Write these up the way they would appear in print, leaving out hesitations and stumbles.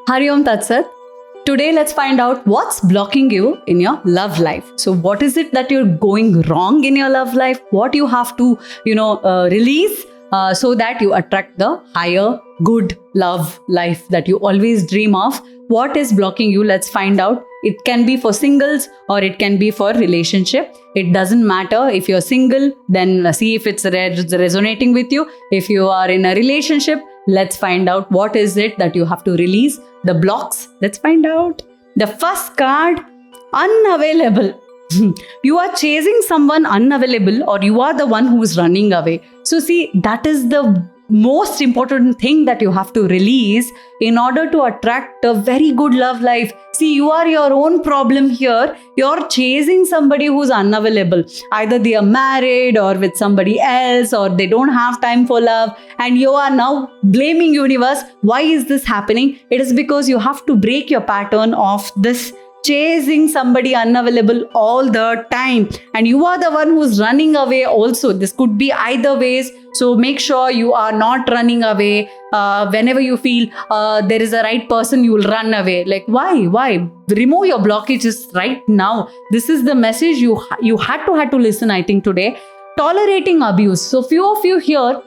Hari Om Tat Sat. Today, let's find out what's blocking you in your love life. So, what is it that you're going wrong in your love life? What you have to, release so that you attract the higher, good love life that you always dream of. What is blocking you? Let's find out. It can be for singles or it can be for relationship. It doesn't matter. If you're single, then see if it's resonating with you. If you are in a relationship, let's find out what is it that you have to release. The blocks, let's find out. The first card, unavailable. You are chasing someone unavailable, or you are the one who is running away. So see, that is the most important thing that you have to release in order to attract a very good love life. See, you are your own problem here. You're chasing somebody who's unavailable. Either they are married or with somebody else, or they don't have time for love, and you are now blaming universe. Why is this happening? It is because you have to break your pattern of this chasing somebody unavailable all the time, and you are the one who's running away also. This could be either ways, so make sure you are not running away. Whenever you feel there is a right person, you will run away. Like, why remove your blockages right now. This is the message you had to listen, I think, today. Tolerating abuse. So few of you here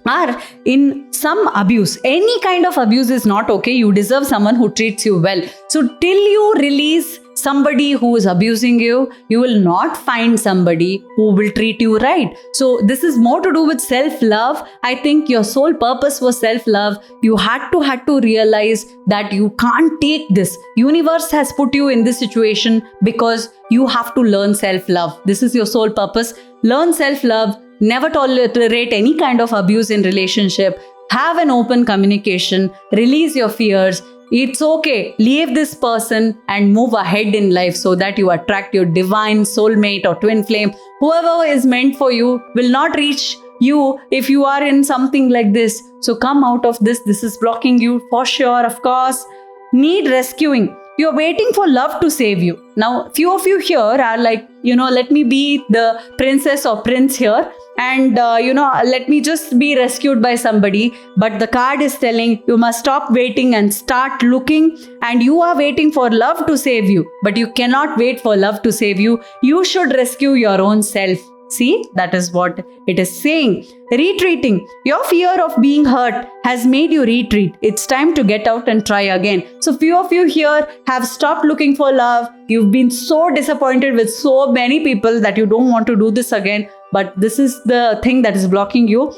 are in some abuse. Any kind of abuse is not okay. You deserve someone who treats you well. So till you release somebody who is abusing you, you will not find somebody who will treat you right. So this is more to do with self-love. I think your sole purpose was self-love. You had to realize that you can't take this. Universe has put you in this situation because you have to learn self-love. This is your sole purpose. Learn self-love. Never tolerate any kind of abuse in relationship. Have an open communication. Release your fears. It's okay. Leave this person and move ahead in life so that you attract your divine soulmate or twin flame. Whoever is meant for you will not reach you if you are in something like this. So come out of this. This is blocking you for sure, of course. Need rescuing. You're waiting for love to save you. Now, few of you here are like, let me be the princess or prince here. And, let me just be rescued by somebody. But the card is telling you must stop waiting and start looking. And you are waiting for love to save you. But you cannot wait for love to save you. You should rescue your own self. See, that is what it is saying. Retreating. Your fear of being hurt has made you retreat. It's time to get out and try again. So few of you here have stopped looking for love. You've been so disappointed with so many people that you don't want to do this again. But this is the thing that is blocking you.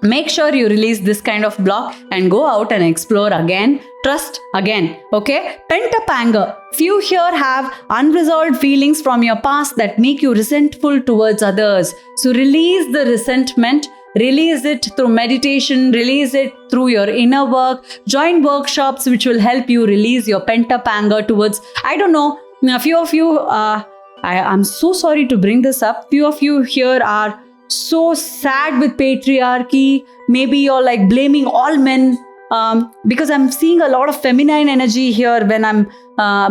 Make sure you release this kind of block and go out and explore again. Trust again. Okay? Pent up anger. Few here have unresolved feelings from your past that make you resentful towards others. So release the resentment. Release it through meditation. Release it through your inner work. Join workshops which will help you release your pent up anger towards, I don't know, a few of you, I'm so sorry to bring this up. Few of you here are so sad with patriarchy. Maybe you're like blaming all men because I'm seeing a lot of feminine energy here when I'm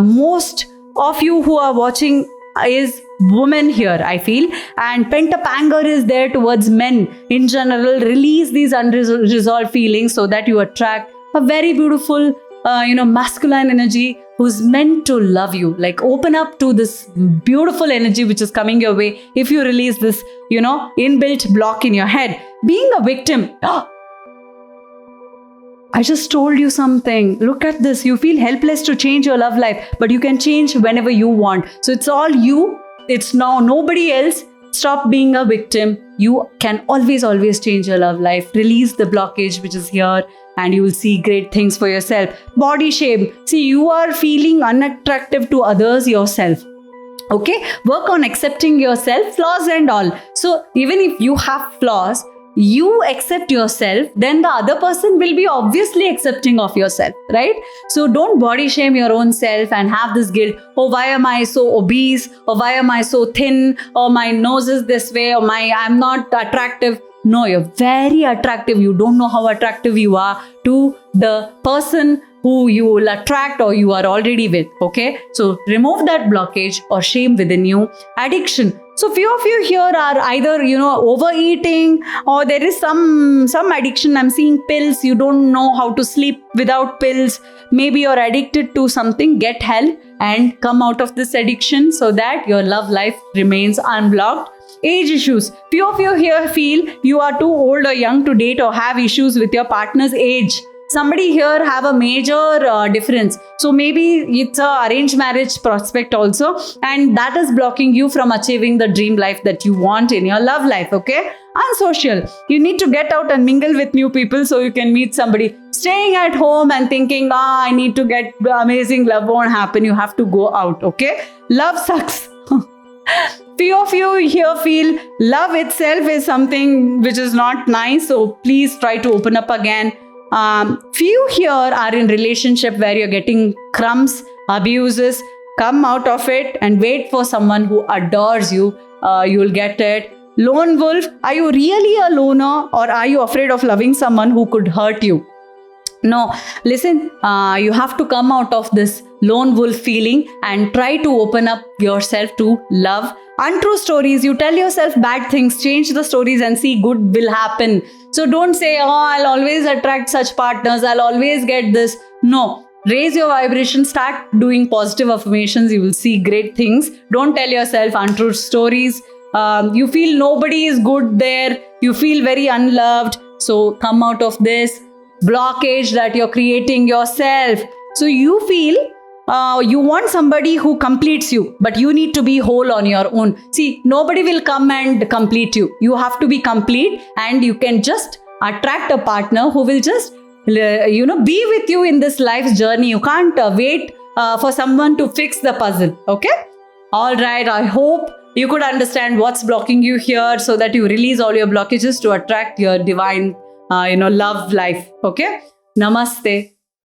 most of you who are watching is women here, I feel, and pent up anger is there towards men in general. Release these unresolved feelings so that you attract a very beautiful masculine energy who's meant to love you. Like, open up to this beautiful energy which is coming your way if you release this, inbuilt block in your head. Being a victim. I just told you something. Look at this. You feel helpless to change your love life, but you can change whenever you want. So it's all you. It's now nobody else. Stop being a victim. You can always change your love life. Release the blockage which is here, and you will see great things for yourself. Body shame. See, you are feeling unattractive to others yourself. Okay? Work on accepting yourself, flaws and all. So even if you have flaws, you accept yourself, then the other person will be obviously accepting of yourself, right? So don't body shame your own self and have this guilt. Oh, why am I so obese? Or why am I so thin? Or my nose is this way? Or I'm not attractive. No, you're very attractive. You don't know how attractive you are to the person who you will attract or you are already with. Okay, so remove that blockage or shame within you. Addiction. So few of you here are either overeating, or there is some addiction. I'm seeing pills. You don't know how to sleep without pills. Maybe you're addicted to something. Get help and come out of this addiction so that your love life remains unblocked. Age issues. Few of you here feel you are too old or young to date or have issues with your partner's age. Somebody here have a major difference. So maybe it's a arranged marriage prospect also, and that is blocking you from achieving the dream life that you want in your love life. Okay, unsocial. You need to get out and mingle with new people so you can meet somebody. Staying at home and thinking, I need to get amazing love won't happen. You have to go out. Okay, love sucks. Few of you here feel love itself is something which is not nice. So please try to open up again. Few here are in relationship where you're getting crumbs, abuses. Come out of it and wait for someone who adores you. You'll get it. Lone wolf. Are you really a loner, or are you afraid of loving someone who could hurt you? No, listen, you have to come out of this lone wolf feeling and try to open up yourself to love. Untrue stories. You tell yourself bad things, change the stories and see good will happen. So don't say, I'll always attract such partners, I'll always get this. No, raise your vibration, start doing positive affirmations. You will see great things. Don't tell yourself untrue stories. You feel nobody is good there. You feel very unloved. So come out of this blockage that you're creating yourself. So you feel you want somebody who completes you, but you need to be whole on your own. See, nobody will come and complete you. You have to be complete, and you can just attract a partner who will just, be with you in this life's journey. You can't wait for someone to fix the puzzle. Okay? All right. I hope you could understand what's blocking you here so that you release all your blockages to attract your divine, love life. Okay? Namaste.